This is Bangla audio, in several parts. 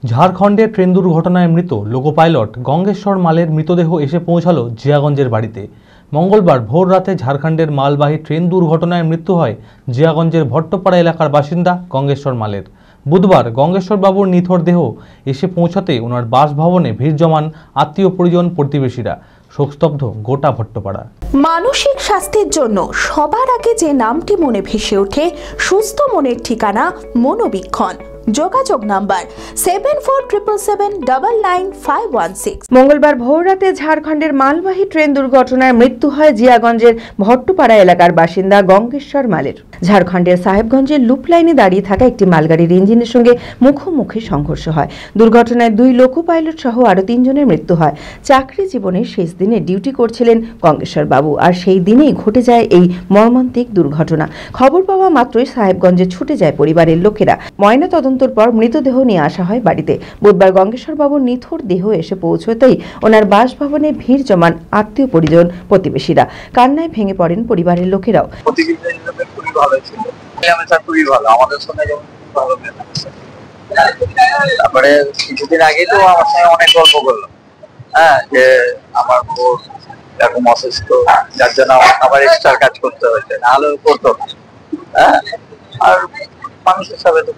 ঝাড়খণ্ডে ট্রেন দুর্ঘটনায় মৃত লোকো পাইলট গঙ্গেশ্বর মালের মৃতদেহ এসে পৌঁছালো জিয়াগঞ্জের বাড়িতে। মঙ্গলবার ভোর রাতে ঝাড়খণ্ডের মালবাহী ট্রেন দুর্ঘটনায় মৃত্যু হয় জিয়াগঞ্জের ভট্টপাড়া এলাকার বাসিন্দা গঙ্গেশ্বর মালের। বুধবার গঙ্গেশ্বর বাবুর নিথর দেহ এসে পৌঁছাতে ওনার বাসভবনে ভিড় জমান আত্মীয় পরিজন প্রতিবেশীরা। শোকস্তব্ধ গোটা ভট্টপাড়া। মানসিক স্বাস্থ্যের জন্য সবার আগে যে নামটি মনে ভেসে ওঠে, সুস্থ মনের ঠিকানা মনোবীক্ষণ। যোগাযোগ নাম্বার 7477799516। মঙ্গলবার ভোর রাতে ঝাড়খণ্ডের মালবাহী ট্রেন দুর্ঘটনায় মৃত্যু হয় জিয়াগঞ্জের ভট্টপাড়া এলাকার বাসিন্দা গঙ্গেশ্বর মালের। ঝাড়খণ্ডের সাহেবগঞ্জের লুপ লাইনে দাঁড়িয়ে থাকা একটি মালগাড়ির ইঞ্জিনের সঙ্গে মুখোমুখি সংঘর্ষ হয়। দুর্ঘটনায় 2 লোকো পাইলট সহ আরও 3 জনের মৃত্যু হয়। চাকরি জীবনের শেষ দিনে ডিউটি করছিলেন গঙ্গেশ্বর বাবু, আর সেই দিনেই ঘটে যায় এই মর্মান্তিক দুর্ঘটনা। খবর পাওয়া মাত্রই সাহেবগঞ্জে ছুটে যায় পরিবারের লোকেরা। ময়না তদন্তর পর মৃতদেহ নিয়ে আসা হয় বাড়িতে। বুধবার গঙ্গেশ্বর বাবুর নিথর দেহ এসে পৌঁছতেই ওনার বাসভবনে ভিড় জমান আত্মীয় পরিজন প্রতিবেশীরা। কান্নায় ভেঙে পড়েন পরিবারের লোকেরাও। তারপরে কিছুদিন আগে তো আমার সঙ্গে অনেক গল্প করলো, যে আমার বোন এরকম অসুস্থ, যার জন্য আমার এক্সট্রা কাজ করতে হয়েছে, নাহলে করতো না। আর মানুষের সাথে তো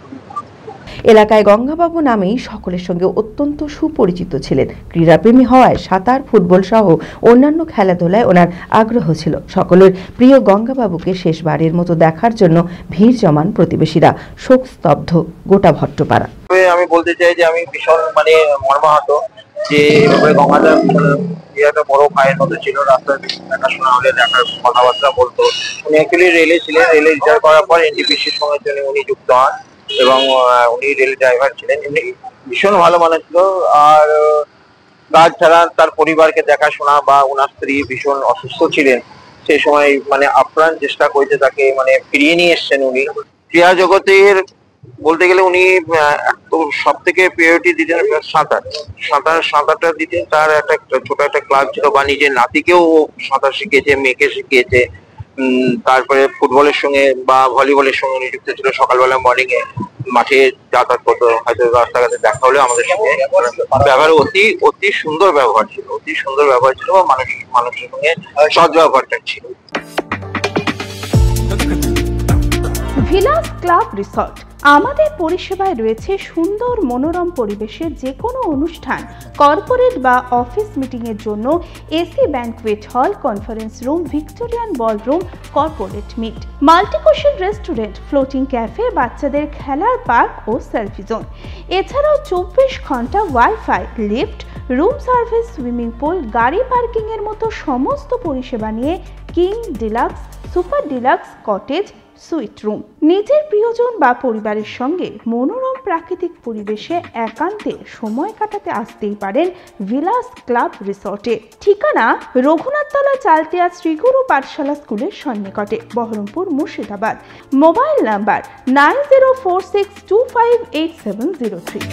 এলাকায় গঙ্গাবাবু নামেই সকলের সঙ্গে অত্যন্ত সুপরিচিত ছিলেন। ক্রীড়াপ্রেমী হওয়ায় সাঁতার, ফুটবল সহ অন্যান্য খেলাধুলায় ওনার আগ্রহ ছিল। সকলের প্রিয় গঙ্গাবাবুকে শেষবারের মতো দেখার জন্য ভিড় জমান প্রতিবেশীরা। শোকস্তব্ধ গোটা ভট্টপাড়া। আমি বলতে চাই যে আমি ভীষণ মর্মাহত যে গঙ্গাধর একটা বড় ভাইয়ের মতো ছিল। রাস্তায় দেখাশোনা হলে দেখার কথাবার্তা বলতো। উনি অ্যাকচুয়ালি রেলে ছিলেন। রেলে রিটায়ার করার পর এনটিপিসির সময়ের জন্য উনি যুক্ত হন এবং উনি রেল ড্রাইভার ছিলেন। এমনি ভীষণ ভালো মানুষ ছিল। আর কাজ ছাড়া তার পরিবারকে দেখাশোনা, বা ওনার স্ত্রী ভীষণ অসুস্থ ছিলেন, সেই সময় আপ্রাণ চেষ্টা করেছে তাকে ফিরিয়ে নিয়ে এসছেন উনি। ক্রীড়া জগতের বলতে গেলে উনি সব থেকে প্রায়োরিটি দিতেন সাঁতারটা দিতেন। তার একটা ছোট একটা ক্লাব ছিল, বা নিজের নাতিকেও সাঁতার শিখিয়েছে, মেয়েকে শিখিয়েছে। তারপরে ফুটবলের সঙ্গে বা ভলিবলের সঙ্গে নিযুক্ত ছিল। সকালবেলা মর্নিং এ মাঠে যাতায়াত করতো, হয়তো রাস্তাঘাটে দেখা হলে আমাদের সঙ্গে ব্যবহার অতি সুন্দর ব্যবহার ছিল, বা মানুষের সঙ্গে সৎ ব্যবহারটা ছিল। ভিলাস ক্লাব রিসর্ট আমাদের পরিষেবায় রয়েছে সুন্দর মনোরম পরিবেশের যে কোনো অনুষ্ঠান, কর্পোরেট বা অফিস মিটিং এর জন্য AC banquet hall, conference room, Victorian ballroom, corporate meet, multicuisine restaurant, floating cafe, বাচ্চাদের খেলার পার্ক ও সেলফি জোন। এছাড়াও 24 ঘন্টা wifi, lift, room service, swimming pool, গাড়ি পার্কিং এর মতো সমস্ত পরিষেবা নিয়ে king deluxe, super deluxe, cottage, suite room. নিজের প্রিয়জন বা পরিবারের সঙ্গে মনোরম প্রাকৃতিক পরিবেশে একান্তে সময় কাটাতে আসতেই পারেন ভিলাস ক্লাব রিসর্টে। ঠিকানা রঘুনাথতলা, চালতিয়া শ্রীগুরু পাঠশালা স্কুলের সন্নিকটে, বহরমপুর, মুর্শিদাবাদ। Mobile number 9046258703।